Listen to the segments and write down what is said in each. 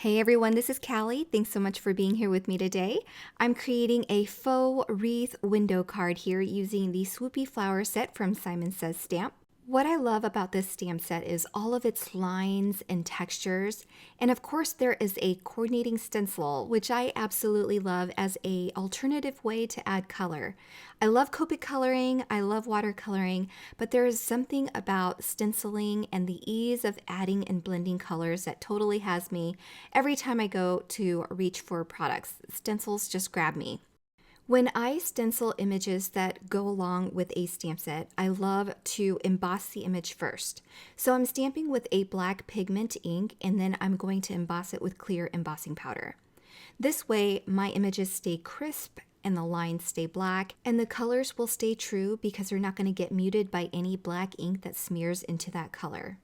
Hey everyone, this is Caly. Thanks so much for being here with me today. I'm creating a faux wreath window card here using the Swoopy flower set from Simon Says Stamp. What I love about this stamp set is all of its lines and textures, and of course there is a coordinating stencil, which I absolutely love as an alternative way to add color. I love Copic coloring, I love watercoloring, but there is something about stenciling and the ease of adding and blending colors that totally has me every time I go to reach for products. Stencils just grab me. When I stencil images that go along with a stamp set, I love to emboss the image first. So I'm stamping with a black pigment ink, and then I'm going to emboss it with clear embossing powder. This way, my images stay crisp and the lines stay black, and the colors will stay true because they're not going to get muted by any black ink that smears into that color.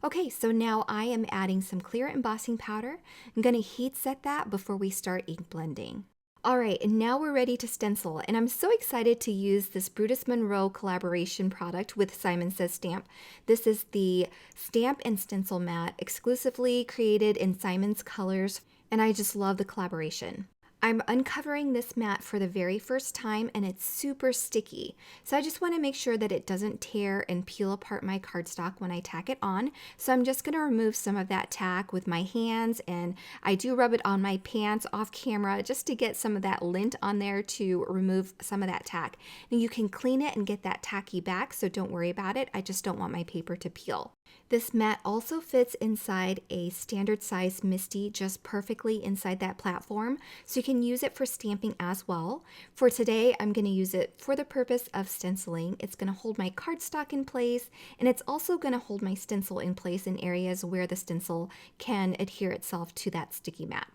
Okay, so now I am adding some clear embossing powder. I'm going to heat set that before we start ink blending. All right, and now we're ready to stencil, and I'm so excited to use this Brutus Monroe collaboration product with Simon Says Stamp. This is the Stamp and Stencil mat, exclusively created in Simon's colors, and I just love the collaboration. I'm uncovering this mat for the very first time, and it's super sticky. So I just want to make sure that it doesn't tear and peel apart my cardstock when I tack it on. So I'm just going to remove some of that tack with my hands, and I do rub it on my pants off camera just to get some of that lint on there to remove some of that tack. And you can clean it and get that tacky back, so don't worry about it. I just don't want my paper to peel. This mat also fits inside a standard size MISTI just perfectly inside that platform, so you can use it for stamping as well. For today, I'm going to use it for the purpose of stenciling. It's going to hold my cardstock in place, and it's also going to hold my stencil in place in areas where the stencil can adhere itself to that sticky mat.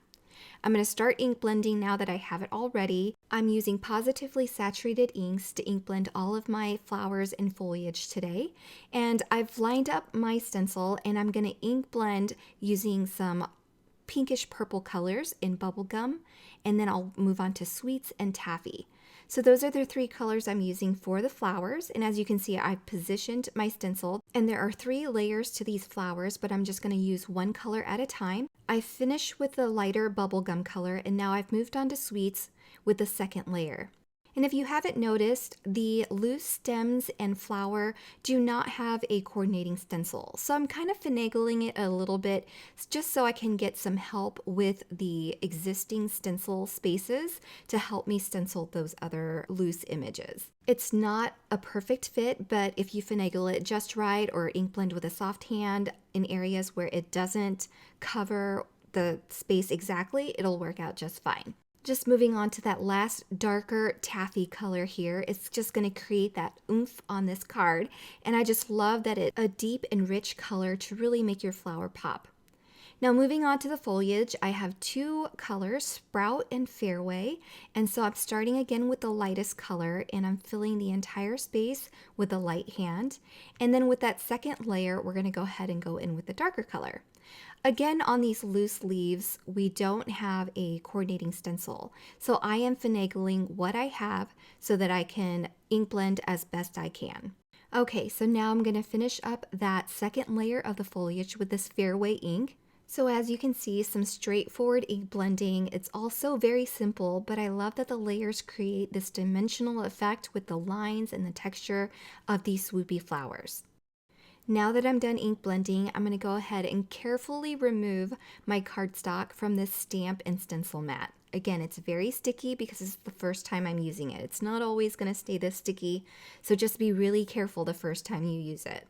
I'm going to start ink blending now that I have it all ready. I'm using Pawsitively saturated inks to ink blend all of my flowers and foliage today. And I've lined up my stencil, and I'm going to ink blend using some pinkish purple colors in bubblegum, and then I'll move on to sweets and taffy. So those are the three colors I'm using for the flowers, and as you can see, I've positioned my stencil, and there are 3 layers to these flowers, but I'm just going to use one color at a time. I finished with the lighter bubblegum color, and now I've moved on to sweets with the second layer. And if you haven't noticed, the loose stems and flower do not have a coordinating stencil. So I'm kind of finagling it a little bit just so I can get some help with the existing stencil spaces to help me stencil those other loose images. It's not a perfect fit, but if you finagle it just right or ink blend with a soft hand in areas where it doesn't cover the space exactly, it'll work out just fine. Just moving on to that last darker taffy color here. It's just going to create that oomph on this card, and I just love that it's a deep and rich color to really make your flower pop. Now moving on to the foliage, I have 2 colors, Sprout and Fairway, and so I'm starting again with the lightest color, and I'm filling the entire space with a light hand. And then with that second layer, we're going to go ahead and go in with the darker color. Again, on these loose leaves, we don't have a coordinating stencil, so I am finagling what I have so that I can ink blend as best I can. Okay, so now I'm going to finish up that second layer of the foliage with this Fairway ink. So as you can see, some straightforward ink blending. It's also very simple, but I love that the layers create this dimensional effect with the lines and the texture of these swoopy flowers. Now that I'm done ink blending, I'm going to go ahead and carefully remove my cardstock from this stamp and stencil mat. Again, it's very sticky because it's the first time I'm using it. It's not always going to stay this sticky, so just be really careful the first time you use it.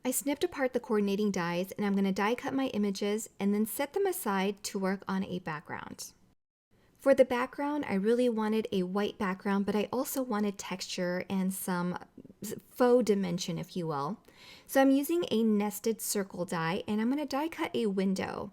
I snipped apart the coordinating dies, and I'm going to die cut my images and then set them aside to work on a background. For the background, I really wanted a white background, but I also wanted texture and some faux dimension, if you will. So I'm using a nested circle die, and I'm going to die cut a window.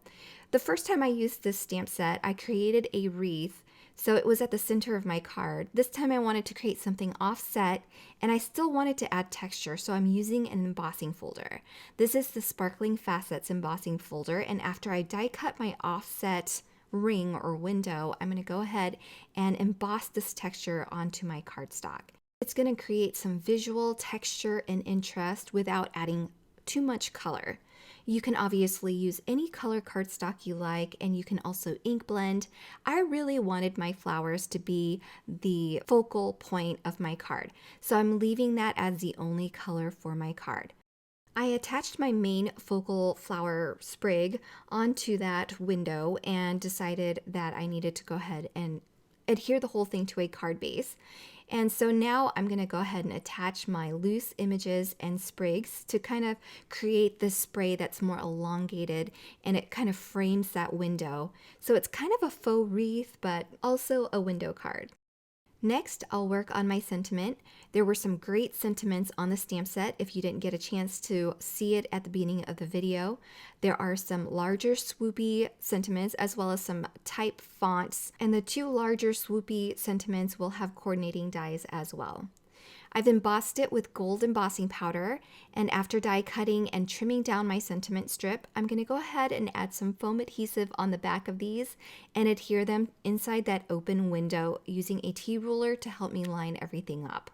The first time I used this stamp set, I created a wreath, so it was at the center of my card. This time I wanted to create something offset, and I still wanted to add texture, so I'm using an embossing folder. This is the Sparkling Facets embossing folder, and after I die cut my offset ring or window, I'm going to go ahead and emboss this texture onto my cardstock. It's going to create some visual texture and interest without adding too much color. You can obviously use any color cardstock you like, and you can also ink blend. I really wanted my flowers to be the focal point of my card, so I'm leaving that as the only color for my card. I attached my main focal flower sprig onto that window and decided that I needed to go ahead and adhere the whole thing to a card base. And so now I'm going to go ahead and attach my loose images and sprigs to kind of create this spray that's more elongated, and it kind of frames that window. So it's kind of a faux wreath, but also a window card. Next, I'll work on my sentiment. There were some great sentiments on the stamp set if you didn't get a chance to see it at the beginning of the video. There are some larger swoopy sentiments as well as some type fonts, and the two larger swoopy sentiments will have coordinating dies as well. I've embossed it with gold embossing powder, and after die cutting and trimming down my sentiment strip, I'm going to go ahead and add some foam adhesive on the back of these and adhere them inside that open window using a T-ruler to help me line everything up.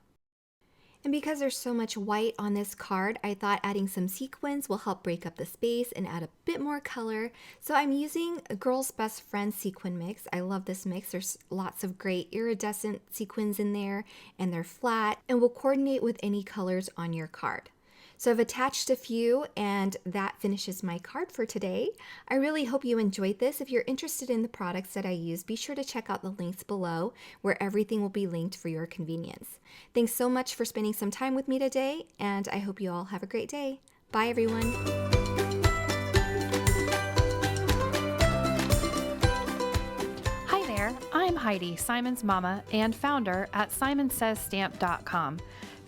And because there's so much white on this card, I thought adding some sequins will help break up the space and add a bit more color. So I'm using a Girl's Best Friend sequin mix. I love this mix. There's lots of great iridescent sequins in there, and they're flat and will coordinate with any colors on your card. So I've attached a few, and that finishes my card for today. I really hope you enjoyed this. If you're interested in the products that I use, be sure to check out the links below where everything will be linked for your convenience. Thanks so much for spending some time with me today, and I hope you all have a great day. Bye, everyone. Hi there, I'm Heidi, Simon's mama and founder at SimonsSaysStamp.com.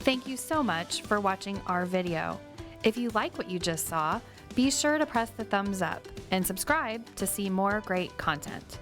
Thank you so much for watching our video. If you like what you just saw, be sure to press the thumbs up and subscribe to see more great content.